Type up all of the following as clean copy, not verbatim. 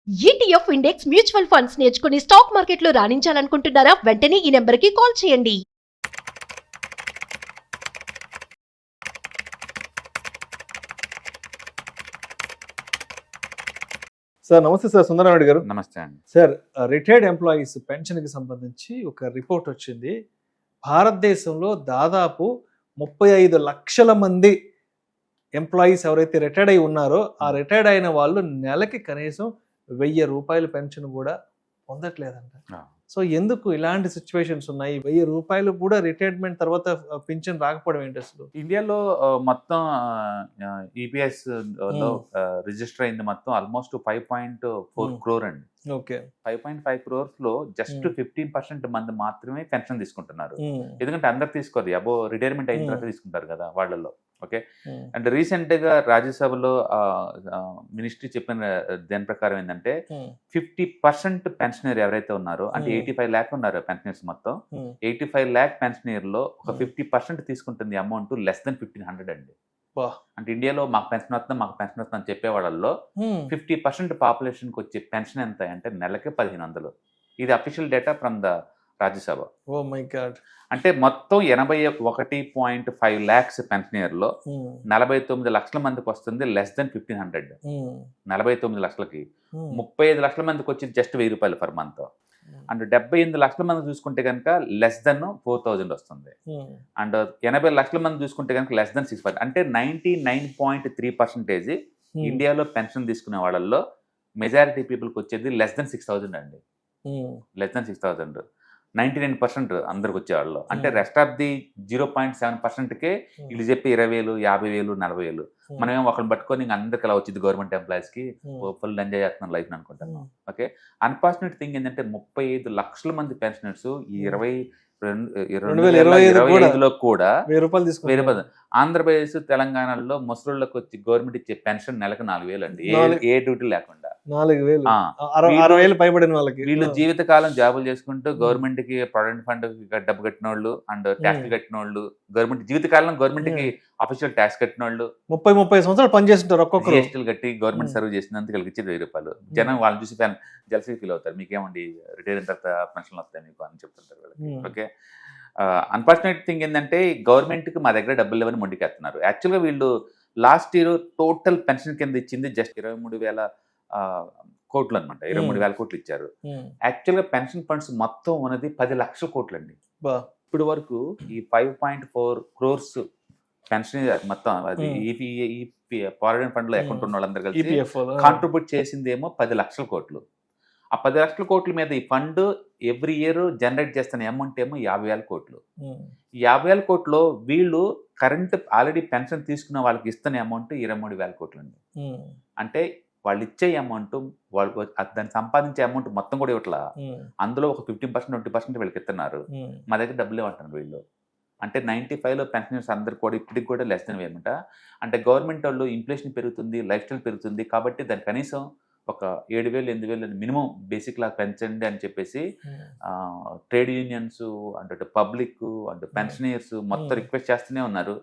ETF index mutual funds నేర్చుకుని stock మార్కెట్లో రాణించాలనుకుంటున్నారా? వెంటనే ఈ నెంబర్కి కాల్ చేయండి. సార్ నమస్తే సార్, సుందరరావు గారు. నమస్తే అండి. సార్, రిటైర్డ్ ఎంప్లాయీస్ పెన్షన్కి సంబంధించి ఒక రిపోర్ట్ వచ్చింది. భారతదేశంలో దాదాపు 35 లక్షల మంది ఎంప్లాయీస్ ఎవరైతే రిటైర్డ్ అయి ఉన్నారో ఆ రిటైర్డ్ అయిన వాళ్ళు నెలకి కనీసం 1000 రూపాయల పెన్షన్ కూడా పొందట్లేదంట. సో ఎందుకు ఇలాంటి సిచ్యువేషన్స్ ఉన్నాయి? 1000 రూపాయలు కూడా రిటైర్మెంట్ తర్వాత పింఛన్ రాకపోవడం ఏంటి అసలు? ఇండియాలో మొత్తం ఈపీఎస్ లో రిజిస్టర్ అయింది మొత్తం ఆల్మోస్ట్ 5.4 క్రోర్ అండి. ఓకే. 5.5 క్రోర్స్ లో జస్ట్ 15% మంది మాత్రమే పెన్షన్ తీసుకుంటున్నారు. ఎందుకంటే అందరు తీసుకోరు, అబో రిటైర్మెంట్ అయిన తర్వాత తీసుకుంటారు కదా వాళ్ళలో. ఓకే. అండ్ రీసెంట్ గా రాజ్యసభలో మినిస్ట్రీ చెప్పిన దాని ప్రకారం ఏంటంటే 50% పెన్షనర్ ఎవరైతే ఉన్నారో, అంటే 85 lakh ఉన్నారు పెన్షనర్స్ మొత్తం. 85 lakh పెన్షనర్ లో ఒక 50% తీసుకుంటుంది అమౌంట్ లెస్ దెన్ 1500 అండి. అంటే ఇండియాలో మాకు పెన్షన్ వస్తుంది అని చెప్పే వాళ్ళలో 50% పాపులేషన్ కి వచ్చే పెన్షన్ ఎంత అంటే నెలకి 1500. ఇది official data from the Rajya Sabha. Oh my God. అంటే మొత్తం 81.5 lakhs పెన్షనర్ లో 49 లక్షల మందికి వస్తుంది లెస్ దెన్ 1500. 49 లక్షలకి 35 లక్షల మందికి వచ్చి జస్ట్ 1000 రూపాయలు పర్ మంత్. అండ్ 78 లక్షల మంది చూసుకుంటే కనుక లెస్ దెన్ 4000 వస్తుంది. అండ్ 80 లక్షల మంది చూసుకుంటే కనుక లెస్ దెన్ 6%. అంటే 99.3% ఇండియాలో పెన్షన్ తీసుకునే వాళ్ళల్లో మెజారిటీ పీపుల్కి వచ్చేది లెస్ దెన్ 6000 అండి. Less than 6000. 99% అందరికి వచ్చేవాళ్ళు. అంటే రెస్ట్ ఆఫ్ ది 0.7%కే వీళ్ళు చెప్పి 20,000, 50,000, 40,000. మనమేమో ఒకరిని పట్టుకొని ఇంక అందరికి అలా వచ్చింది గవర్నమెంట్ ఎంప్లాయీస్ కి ఫుల్ ఎంజాయ్ చేస్తున్నాం లైఫ్ అనుకుంటున్నాం. ఓకే. అన్ఫార్చునేట్ థింగ్ ఏంటంటే 35 లక్షల మంది పెన్షనర్స్ ఈ 2025లో కూడా 1000 రూపాయలు. ఆంధ్రప్రదేశ్, తెలంగాణలో ముసలిళ్ళకి వచ్చి గవర్నమెంట్ ఇచ్చే పెన్షన్ నెలకు 4,000 అండి, ఏ డ్యూటీ లేకుండా. 4,000. 60,000 పైబడిన వాళ్ళకి. వీళ్ళు జీవితకాలం జాబులు చేసుకుంటూ గవర్నమెంట్ కి ప్రొవిడెంట్ ఫండ్ డబ్బు కట్టిన వాళ్ళు అండ్ ట్యాక్స్ కట్టిన వాళ్ళు, గవర్నమెంట్ జీవితకాలం గవర్నమెంట్ కి అఫీషియల్ ట్యాక్స్ కట్టిన వాళ్ళు, 30 సంవత్సరాలు పనిచేస్తుంటారు ఒక్కొక్కరు. జిఎస్టీలు కట్టి గవర్నమెంట్ సర్వ్ చేసినందుకు వీళ్ళకి ఇచ్చేది 1000 రూపాయలు. జనం వాళ్ళని చూసి జలసీ ఫీల్ అవుతారు, మీకేమండి రిటైర్ అయిన తర్వాత పెన్షన్లు వస్తాయి మీకు అని చెప్తుంటారు వీళ్ళకి. ఓకే. అన్ఫార్చునేట్ థింగ్ ఏంటంటే గవర్నమెంట్ కి మా దగ్గర డబ్బులు లేవని మొండికెత్తున్నారు. యాక్చువల్గా వీళ్ళు లాస్ట్ ఇయర్ టోటల్ పెన్షన్ కింద ఇచ్చింది జస్ట్ 23,000 కోట్లు అనమాట. 23,000 కోట్లు ఇచ్చారు. యాక్చువల్గా పెన్షన్ ఫండ్స్ మొత్తం ఉన్నది 10 లక్షల కోట్లు అండి. ఇప్పుడు వరకు ఈ 5.4 crores పెన్షన్ మొత్తం అది ప్రావిడెంట్ ఫండ్ లో అకౌంట్ ఉన్న వాళ్ళందరూ కలిసి కాంట్రిబ్యూట్ చేసిందేమో 10 లక్షల కోట్లు. ఆ 10 లక్షల కోట్ల మీద ఈ ఫండ్ ఎవ్రీ ఇయర్ జనరేట్ చేస్తున్న అమౌంట్ ఏమో 50,000 కోట్లు. ఈ 50,000 కోట్లు వీళ్ళు కరెంట్ ఆల్రెడీ పెన్షన్ తీసుకున్న వాళ్ళకి ఇస్తున్న అమౌంట్ 23,000 కోట్లు అండి. అంటే వాళ్ళు ఇచ్చే అమౌంట్, వాళ్ళు దాన్ని సంపాదించే అమౌంట్ మొత్తం కూడా ఇవ్వట్లా, అందులో ఒక 15%, 20% వీళ్ళకి ఇస్తున్నారు. మా దగ్గర డబ్బులు ఇవ్వంటారు వీళ్ళు. అంటే 95లో పెన్షనర్స్ అందరు కూడా ఇప్పటికి కూడా లెస్ దెన్ అనమాట. అంటే గవర్నమెంట్ వాళ్ళు ఇన్ఫ్లేషన్ పెరుగుతుంది, లైఫ్ స్టైల్ పెరుగుతుంది కాబట్టి దాని కనీసం ఒక 7,000, 8,000 మినిమం బేసిక్ లా పెంచండి అని చెప్పేసి ట్రేడ్ యూనియన్స్ అంటే పబ్లిక్ అంటే పెన్షనర్స్ మొత్తం రిక్వెస్ట్ చేస్తూనే ఉన్నారు.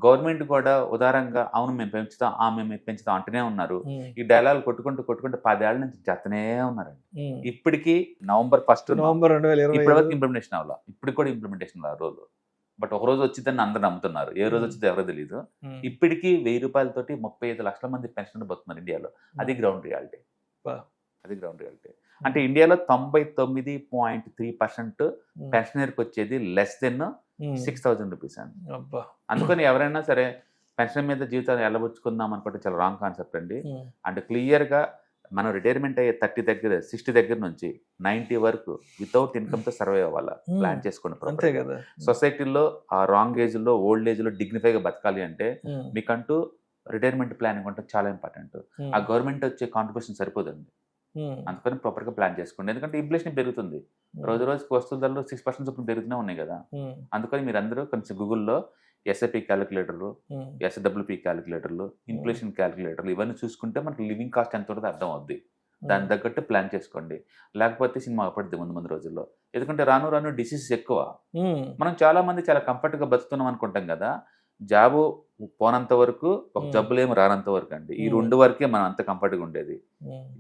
గవర్నమెంట్ కూడా ఉదారంగా అవును మేము పెంచుతాం, మేము పెంచుతాం అంటూనే ఉన్నారు. ఈ డైలాగ్ కొట్టుకుంటూ 10 ఏళ్ల నుంచి చేస్తూనే ఉన్నారండి. ఇప్పటికి November 1 ఇప్పటి వరకు ఇంప్లిమెంటేషన్ అవ్వాలి. ఇప్పటికి కూడా ఇంప్లిమెంటేషన్ రోజు, బట్ ఒక రోజు వచ్చిందని అందరు నమ్ముతున్నారు. ఏ రోజు వచ్చిందో ఎవరో తెలియదు. ఇప్పటికీ 1000 రూపాయలతోటి 35 లక్షల మంది పెన్షన్ పోతున్నారు ఇండియాలో. అది గ్రౌండ్ రియాలిటీ. అంటే ఇండియాలో 99.3% పెన్షనర్కి వచ్చేది లెస్ దెన్ 6,000 రూపీస్ అండి. అందుకని ఎవరైనా సరే పెన్షన్ మీద జీవితాన్ని వెళ్ళబుచ్చుకుందాం అనుకుంటే చాలా రాంగ్ కాన్సెప్ట్ అండి. అంటే క్లియర్ గా మనం రిటైర్మెంట్ అయ్యే 60 దగ్గర నుంచి 90 వరకు వితౌట్ ఇన్కమ్ తో సర్వైవ్ అవ్వాలా ప్లాన్ చేసుకోండి. సొసైటీలో ఆ రాంగ్ ఏజ్ లో, ఓల్డ్ ఏజ్ లో డిగ్నిఫైగా బతకాలి అంటే మీకంటూ రిటైర్మెంట్ ప్లానింగ్ అంటే చాలా ఇంపార్టెంట్. ఆ గవర్నమెంట్ వచ్చే కాంట్రిబ్యూషన్ సరిపోదండి. అందుకని ప్రాపర్ గా ప్లాన్ చేసుకోండి. ఎందుకంటే ఇన్ఫ్లేషన్ పెరుగుతుంది, రోజు రోజుకి వస్తువుల ధరలు 6% చొప్పున పెరుగుతూనే ఉన్నాయి కదా. అందుకని మీరు అందరూ కొంచెం గూగుల్లో ఎస్ఐపి క్యాలిక్యులేటర్లు, ఎస్డబ్ల్యూపీ క్యాలిక్యులేటర్లు, ఇన్ఫ్లేషన్ క్యాలిక్యులేటర్లు ఇవన్నీ చూసుకుంటే మనకి లివింగ్ కాస్ట్ ఎంత ఉంటుందో అర్థం అవుద్ది. దాని తగ్గట్టు ప్లాన్ చేసుకోండి. లేకపోతే సినిమా పడుతుంది ముందు రోజుల్లో. ఎందుకంటే రాను రాను డిసీజెస్ ఎక్కువ. మనం చాలా మంది చాలా కంఫర్ట్ గా బతుకుతున్నాం అనుకుంటాం కదా. జాబ్ పోనంత వరకు, ఒక జబ్బులేమి రానంత వరకు అండి. ఈ 2 వరకే మనం అంత కంఫర్ట్గా ఉండేది.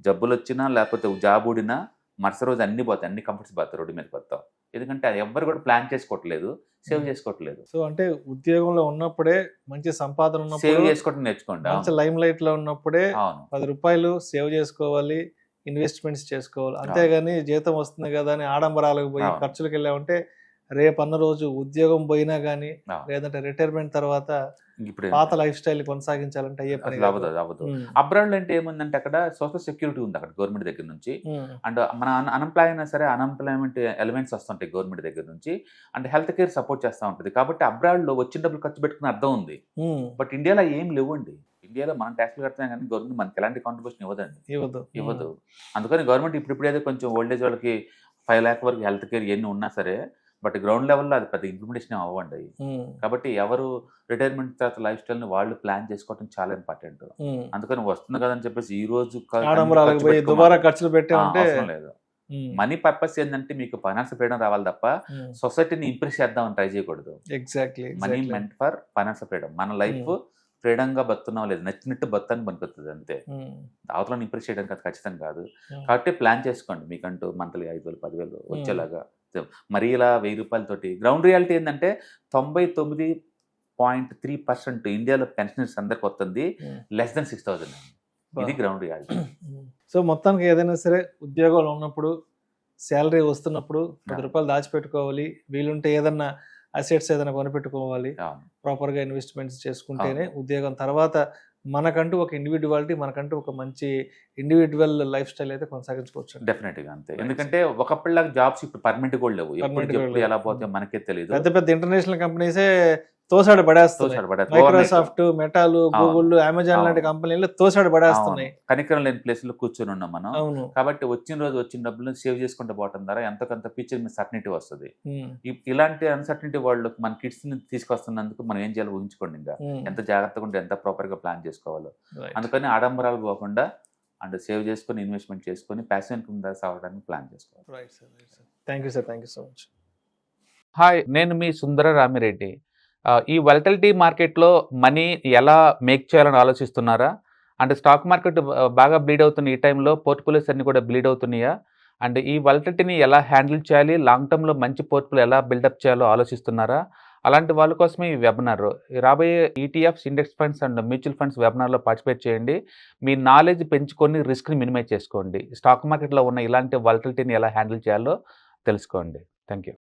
జబ్బులు వచ్చినా లేకపోతే జాబ్ ఊడినా మరుసటి రోజు అన్ని పోతాయి, అన్ని కంఫర్ట్స్ పోతాయి, రోడ్డు మీద పోతాం. ఎందుకంటే ఎవ్వరు కూడా ప్లాన్ చేసుకోవట్లేదు, సేవ్ చేసుకోవట్లేదు. సో అంటే ఉద్యోగంలో ఉన్నప్పుడే మంచి సంపాదన సేవ్ ఉన్నప్పుడు, చేసుకోవడం నేర్చుకోండి. మంచి లైమ్ లైట్ లో ఉన్నప్పుడే అవును, 10 రూపాయలు సేవ్ చేసుకోవాలి, ఇన్వెస్ట్మెంట్స్ చేసుకోవాలి. అంతేగాని జీతం వస్తుంది కదా అని ఆడంబరాలకు పోయి అవును. ఖర్చులకు వెళ్ళామంటే రేపు అన్న రోజు ఉద్యోగం పోయినా గానీ అవును. లేదంటే రిటైర్మెంట్ తర్వాత ఇప్పుడు పాత లైఫ్ స్టైల్ కొనసాగించాలంటే అయ్యే పని అసలు అవ్వదు. అబ్రాడ్ అంటే ఏముందంటే అక్కడ సోషల్ సెక్యూరిటీ ఉంది అక్కడ గవర్నమెంట్ దగ్గర నుంచి. అండ్ మన అన్ఎంప్లాయ్ అయినా సరే అన్ఎంప్లాయ్మెంట్ ఎలిమెంట్స్ వస్తుంటాయి గవర్నమెంట్ దగ్గర నుంచి. అండ్ హెల్త్ కేర్ సపోర్ట్ చేస్తూ ఉంటుంది. కాబట్టి అబ్రాడ్ లో వచ్చిన డబ్బులు ఖర్చు పెట్టుకునే అర్థం ఉంది. బట్ ఇండియాలో ఏం లేవండి. ఇండియాలో మనం ట్యాక్స్లు కడుతున్నాం కానీ గవర్నమెంట్ మనకి ఎలాంటి కాంట్రిబ్యూషన్ ఇవ్వదండి, ఇవ్వదు. అందుకని గవర్నమెంట్ ఇప్పుడు ఏదో కొంచెం ఓల్డేజ్ వాళ్ళకి 5 lakhs వరకు హెల్త్ కేర్ ఇవన్నీ ఉన్నా సరే, బట్ గ్రౌండ్ లెవెల్లో అది పెద్ద ఇంప్లిమెంటేషన్ అవ్వండి. కాబట్టి ఎవరు రిటైర్మెంట్ తర్వాత లైఫ్ స్టైల్ ని వాళ్ళు ప్లాన్ చేసుకోవడం చాలా ఇంపార్టెంట్. అందుకని వస్తుంది కదా అని చెప్పేసి ఈ రోజు ఖర్చులు పెట్టామంటే లేదు. మనీ పర్పస్ ఏంటంటే మీకు ఫైనాన్షియల్ ఫ్రీడమ్ రావాలి తప్ప సొసైటీని ఇంప్రెస్ చేద్దామని ట్రై చేయకూడదు. Exactly money meant for financial freedom. మన లైఫ్ ఫ్రీడమ్ గా బతున్నాం లేదు, నచ్చినట్టు బతాన్ని పనికొస్తుంది అంతే. అవతలను ఇంప్రెస్ చేయడానికి అది ఖచ్చితంగా కాదు. కాబట్టి ప్లాన్ చేసుకోండి మీకంటూ మంత్లీ 5,000 10,000 వచ్చేలాగా. మరీ ఇలా 1,000 రూపాయలతోటి. గ్రౌండ్ రియాలిటీ ఏంటంటే 99.3% ఇండియాలో పెన్షనర్స్ అందరికి వస్తుంది less than 6,000. ఇది గ్రౌండ్ రియాలిటీ. సో మొత్తానికి ఏదైనా సరే ఉద్యోగంలో ఉన్నప్పుడు శాలరీ వస్తున్నప్పుడు 10 రూపాయలు దాచిపెట్టుకోవాలి, వీలుంటే ఏదన్నా అసెట్స్ ఏదైనా కొనిపెట్టుకోవాలి, ప్రాపర్గా ఇన్వెస్ట్మెంట్స్ చేసుకుంటేనే ఉద్యోగం తర్వాత మనకంటూ ఒక ఇండివిజువాలిటీ, మనకంటూ ఒక మంచి ఇండివిజువల్ లైఫ్ స్టైల్ అయితే కొనసాగించుకోవచ్చు. డెఫినెట్గా అంతే. ఎందుకంటే ఒకప్పటిలాగా జాబ్స్ ఇప్పుడు పర్మనెంట్ కూడా లేవు. ఎప్పుడు ఎలా పోతే మనకే తెలియదు. పెద్ద పెద్ద ఇంటర్నేషనల్ కంపెనీసే తోసాడు పడేస్తాయి. మైక్రోసాఫ్ట్, మెటాలు, గూగుల్, అమెజాన్ లాంటి కంపెనీలు తోసాడు పడేస్తున్నాయి. కనికరం లేని ప్లేస్ లో కూర్చొని ఉన్నాం మనం. కాబట్టి వచ్చిన రోజు వచ్చిన డబ్బులు సేవ్ చేసుకుంటూ పోవటం ద్వారా ఎంతకంత ఫ్యూచర్ మీద సర్టనిటీ వస్తుంది. ఇలాంటి అన్సర్టనిటీ వాళ్ళు మన కిడ్స్ ని తీసుకొస్తున్నందుకు మనం ఏం చేయాలో ఊహించుకోండి. ఇంకా ఎంత జాగ్రత్తగా ఉంటే ఎంత ప్రాపర్ గా ప్లాన్ చేసుకోవాలో. అందుకని ఆడంబరాలు పోకుండా అండ్ సేవ్ చేసుకొని ఇన్వెస్ట్మెంట్ చేసుకొని ప్యాసివ్ ఇన్కమ్ ద్వారా సాగడానికి ప్లాన్ చేసుకోవాలి. Thank you sir, thank you so much. Hi, నేను మీ సుందర రామిరెడ్డి. ఈ వాలటిలిటీ మార్కెట్లో మనీ ఎలా మేక్ చేయాలని ఆలోచిస్తున్నారా? అంటే స్టాక్ మార్కెట్ బాగా బ్లీడ్ అవుతున్న ఈ టైంలో పోర్ట్ఫోలియోస్ అన్ని కూడా బ్లీడ్ అవుతున్నాయా? అండ్ ఈ వాలటిలిటీని ఎలా హ్యాండిల్ చేయాలి, లాంగ్ టర్మ్లో మంచి పోర్ట్ఫోలియో ఎలా బిల్డప్ చేయాలో ఆలోచిస్తున్నారా? అలాంటి వాళ్ళ కోసమే ఈ వెబినార్. రాబోయే ETFs, index funds and mutual funds వెబినార్లో పార్టిసిపేట్ చేయండి. మీ నాలెడ్జ్ పెంచుకొని రిస్క్ని మినిమైజ్ చేసుకోండి. స్టాక్ మార్కెట్లో ఉన్న ఇలాంటి వాలటిలిటీని ఎలా హ్యాండిల్ చేయాలో తెలుసుకోండి. Thank you.